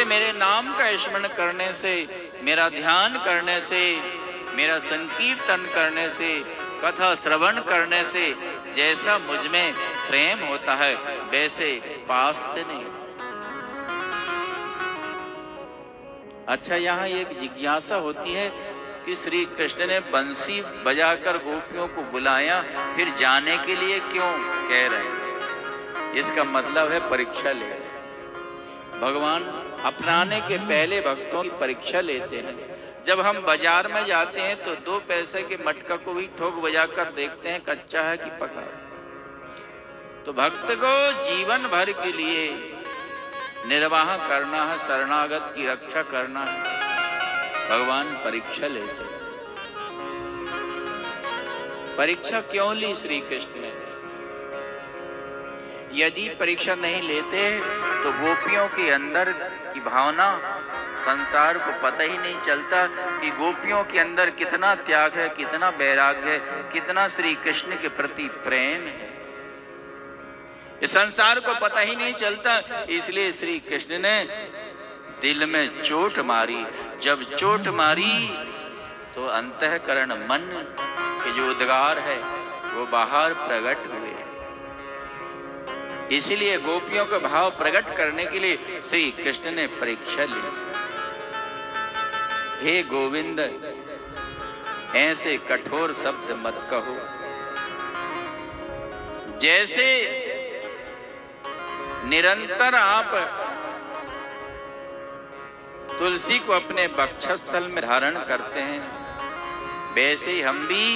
उनसे मेरे नाम का स्मरण करने से, मेरा ध्यान करने से, मेरा संकीर्तन करने से, कथा श्रवण करने से जैसा मुझ में प्रेम होता है वैसे पास से नहीं। अच्छा, यहाँ एक जिज्ञासा होती है कि श्री कृष्ण ने बंसी बजाकर गोपियों को बुलाया, फिर जाने के लिए क्यों कह रहे हैं? इसका मतलब है परीक्षा ले। भगवान अपनाने के पहले भक्तों की परीक्षा लेते हैं। जब हम बाजार में जाते हैं तो 2 पैसे के मटका को भी ठोक बजाकर देखते हैं कच्चा है कि पका। तो भक्त को जीवन भर के लिए निर्वाह करना है, शरणागत की रक्षा करना है, भगवान परीक्षा लेते हैं। परीक्षा क्यों ली श्री कृष्ण ने? यदि परीक्षा नहीं लेते तो गोपियों के अंदर की भावना संसार को पता ही नहीं चलता कि गोपियों के अंदर कितना त्याग है, कितना वैराग्य है, कितना श्री कृष्ण के प्रति प्रेम है। इस संसार को पता ही नहीं चलता, इसलिए श्री कृष्ण ने दिल में चोट मारी। जब चोट मारी तो अंतःकरण मन के जो उद्गार है वो बाहर प्रकट हुए। इसलिए गोपियों का भाव प्रकट करने के लिए श्री कृष्ण ने परीक्षा ली। हे गोविंद, ऐसे कठोर शब्द मत कहो। जैसे निरंतर आप तुलसी को अपने वक्षस्थल में धारण करते हैं, वैसे ही हम भी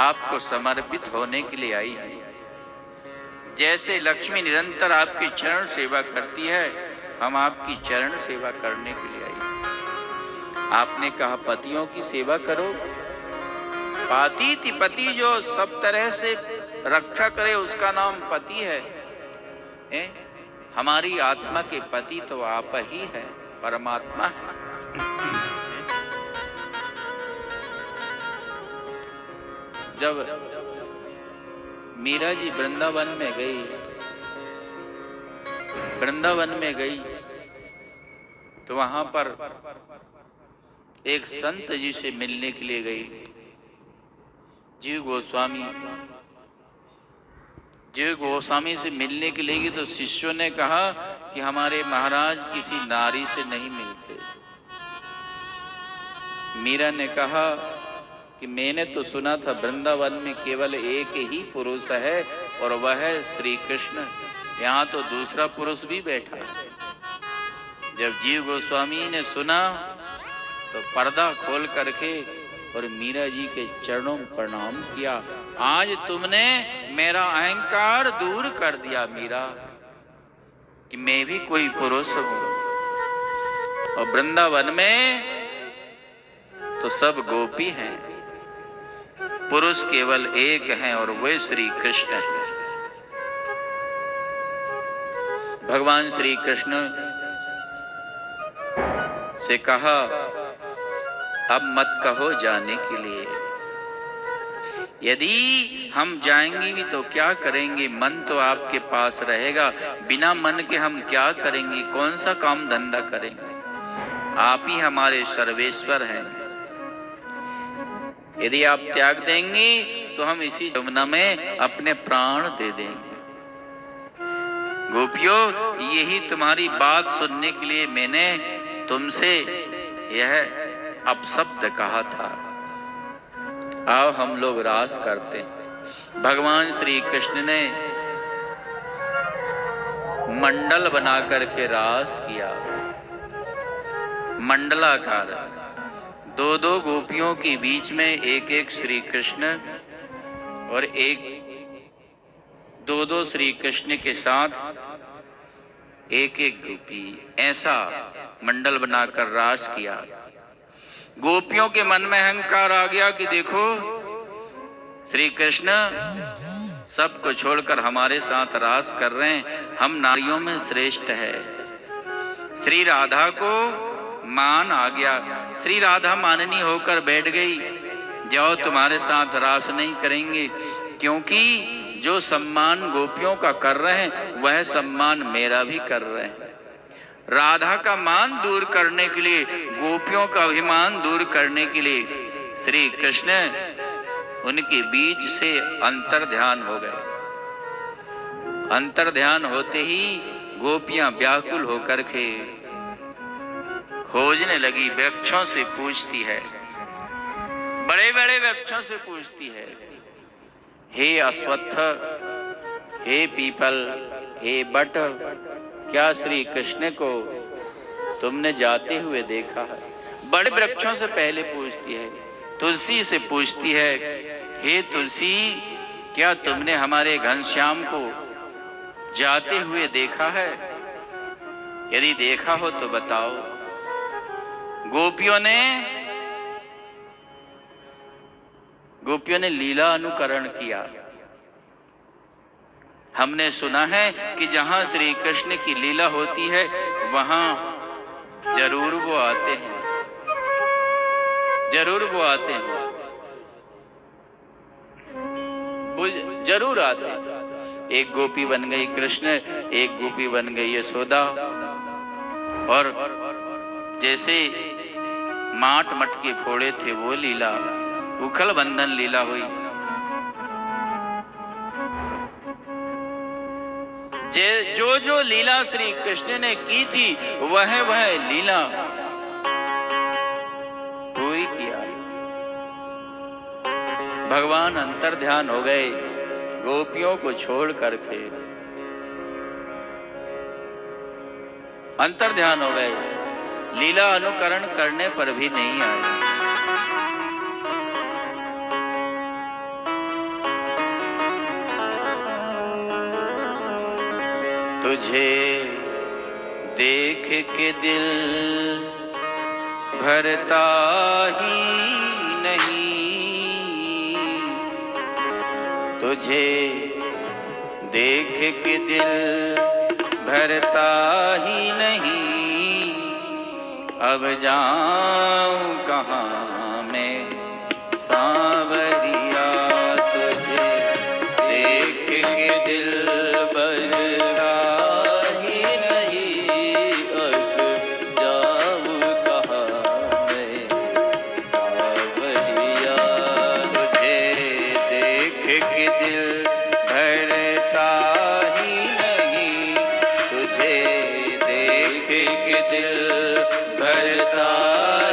आपको समर्पित होने के लिए आई हैं। जैसे लक्ष्मी निरंतर आपकी चरण सेवा करती है, हम आपकी चरण सेवा करने के लिए आई। आपने कहा पतियों की सेवा करो। पातीति पति, जो सब तरह से रक्षा करे उसका नाम पति है। हमारी आत्मा के पति तो आप ही है, परमात्मा है। जब मीरा जी वृंदावन में गई तो वहां पर एक संत जी से मिलने के लिए गई। जीव गोस्वामी से मिलने के लिए गई तो शिष्यों ने कहा कि हमारे महाराज किसी नारी से नहीं मिलते। मीरा ने कहा कि मैंने तो सुना था वृंदावन में केवल एक ही पुरुष है और वह है श्री कृष्ण। यहाँ तो दूसरा पुरुष भी बैठा है। जब जीव गोस्वामी ने सुना तो पर्दा खोल करके और मीरा जी के चरणों में प्रणाम किया। आज तुमने मेरा अहंकार दूर कर दिया मीरा, कि मैं भी कोई पुरुष हूं। और वृंदावन में तो सब गोपी हैं, पुरुष केवल एक हैं और वे श्री कृष्ण हैं। भगवान श्री कृष्ण से कहा अब मत कहो जाने के लिए। यदि हम जाएंगे भी तो क्या करेंगे? मन तो आपके पास रहेगा, बिना मन के हम क्या करेंगे? कौन सा काम धंधा करेंगे? आप ही हमारे सर्वेश्वर हैं। यदि आप त्याग देंगे तो हम इसी यमुना में अपने प्राण दे देंगे। गोपियों, यही तुम्हारी बात सुनने के लिए मैंने तुमसे यह अपशब्द कहा था। आओ हम लोग रास करते हैं। भगवान श्री कृष्ण ने मंडल बना करके रास किया, मंडलाकार। 2-2 गोपियों के बीच में एक श्री कृष्ण और 2-2 श्री कृष्ण के साथ एक गोपी, ऐसा मंडल बनाकर रास किया। गोपियों के मन में अहंकार आ गया कि देखो श्री कृष्ण सबको छोड़कर हमारे साथ रास कर रहे हैं, हम नारियों में श्रेष्ठ है। श्री राधा को मान आ गया। श्री राधा माननी होकर बैठ गई, जाओ तुम्हारे साथ रास नहीं करेंगे, क्योंकि जो सम्मान गोपियों का कर रहे हैं वह सम्मान मेरा भी कर रहे हैं। राधा का मान दूर करने के लिए, गोपियों का अभिमान दूर करने के लिए श्री कृष्ण उनके बीच से अंतर ध्यान हो गए। अंतर ध्यान होते ही गोपियां व्याकुल होकर के खोजने लगी, वृक्षों से पूछती है, बड़े बड़े वृक्षों से पूछती है, हे अश्वत्थ, हे पीपल, हे बट, क्या श्री कृष्ण को तुमने जाते हुए देखा है? बड़े वृक्षों से पहले पूछती है, तुलसी से पूछती है, हे तुलसी, क्या तुमने हमारे घनश्याम को जाते हुए देखा है? यदि देखा हो तो बताओ। गोपियों ने लीला अनुकरण किया। हमने सुना है कि जहां श्री कृष्ण की लीला होती है वहां जरूर वो आते हैं, जरूर वो आते हैं, वो जरूर आते हैं। एक गोपी बन गई कृष्ण, एक गोपी बन गई यशोदा, और जैसे माट मटके फोड़े थे वो लीला, उखल बंधन लीला हुई। जो जो लीला श्री कृष्ण ने की थी वह लीला पूरी किया। भगवान अंतर ध्यान हो गए गोपियों को छोड़ करके, अंतर ध्यान हो गए, लीला अनुकरण करने पर भी नहीं आए। तुझे देख के दिल भरता ही नहीं, तुझे देख के दिल भरता ही नहीं, अब जाऊं कहाँ मैं सांवरिया, तुझे देख के दिल भरता ही नहीं, अब जाऊं कहाँ मैं सांवरिया, तुझे देख के दिल भरता ही नहीं, तुझे देख के दिल भरता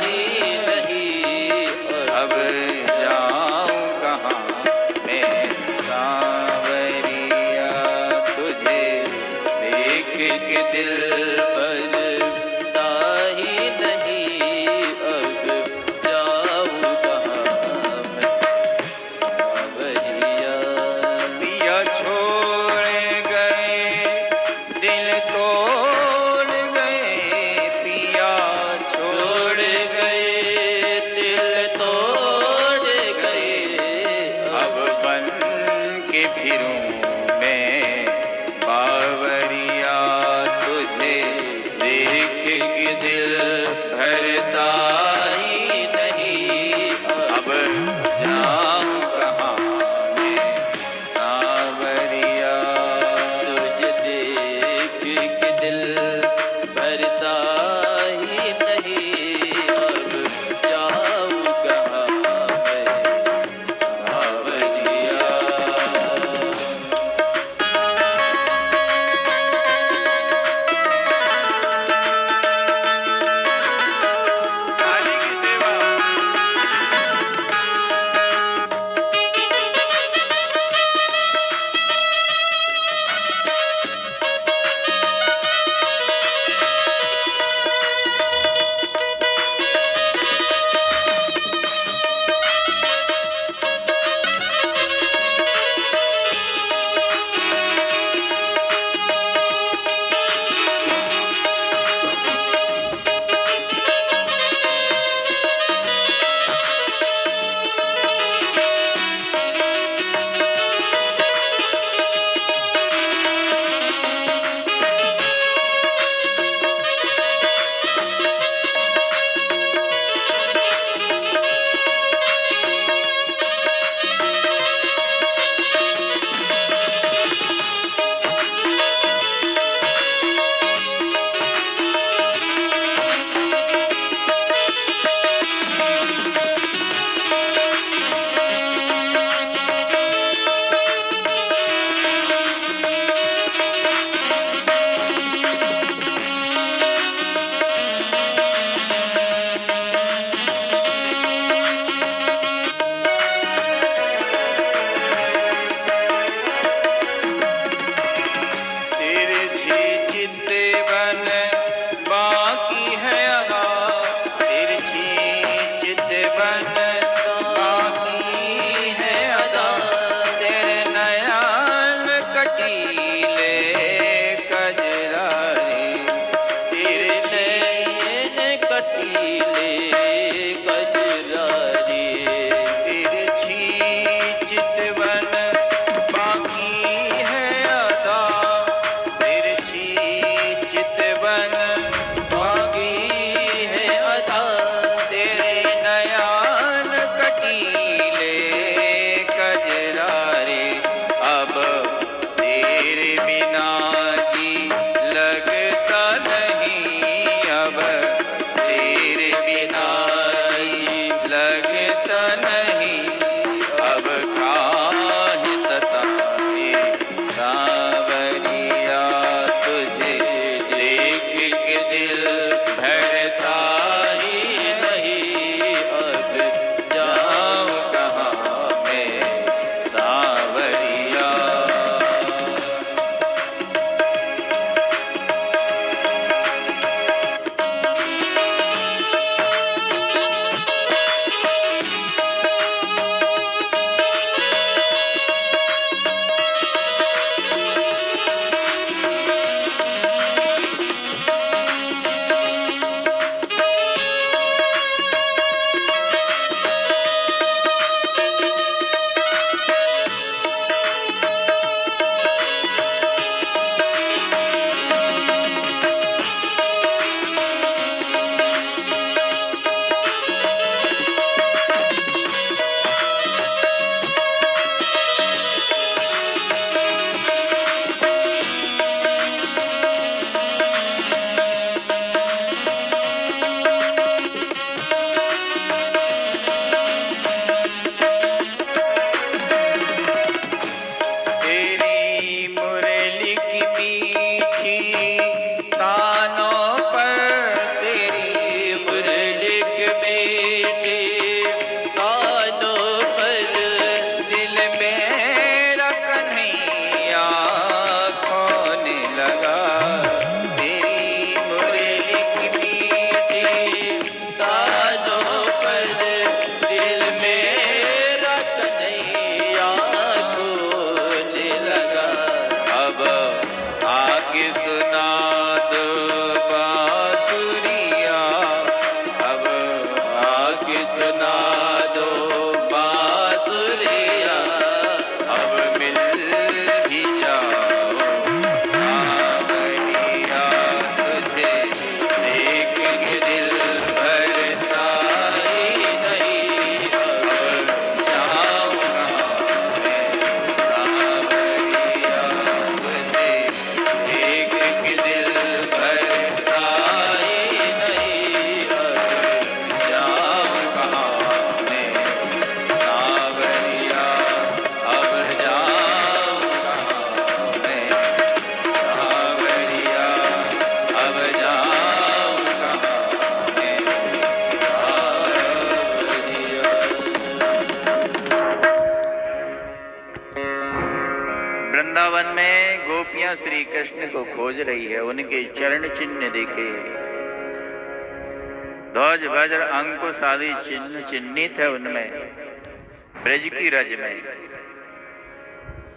ही नहीं, अब जाऊं कहाँ मैं सांवरिया, तुझे देख के दिल भरता ही नहीं, अब जाऊं कहाँ मैं सांवरिया। पिया छोड़ गए दिल तोड़ गए, पिया छोड़ गए दिल तोड़ गए, अब बन के फिरूं मैं बावरिया, तुझे देख के दिल भरता ही नहीं, अब जाऊं कहाँ मैं सांवरिया, तुझे देख के दिल भरता ही नहीं, अब जाऊं कहाँ मैं सांवरिया। कटीले कजरारे, तिरछी चितवन बाकी है अदा, तिरछी चितवन बाकी है अदा, तेरे नयन कटीले कजरारे, अब तेरे बिना जी लगता नहीं, अब तेरे बिना जी लगता नहीं, अब काहे सताए सांवरिया तुझे देख के दिल भरता ही नहीं, अब जाऊं कहाँ मैं सांवरिया। तेरी मुरली की मीठी तानों पर, तेरी मुरली के मीठे कानों पर, दिल मेरा कन्हैया खोने लगा, तेरी मुरली की मीठी कानों पर, दिल मेरा कन्हैया खोने लगा। अब आगे सुना दो बांसुरिया, अब आगे सुना दो बांसुरिया, अब मिल भी जाओ सांवरिया तुझे देख के दिल भरता ही नहीं, अब जाऊं कहाँ मैं सांवरिया तुझे देख के दिल भरता ही नहीं, अब जाऊं कहाँ मैं सांवरिया, अब जाऊं कहाँ मैं सांवरिया, अब जाऊं कहाँ मैं। वृंदावन में गोपियां श्री कृष्ण को खोज रही है, उनके चरण चिन्ह देखे, ध्वज वज्र अंकुश आदि चिन्ह चिन्हित है उनमें, ब्रज की रज में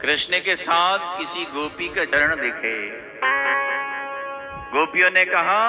कृष्ण के साथ किसी गोपी का चरण दिखे। गोपियों ने कहा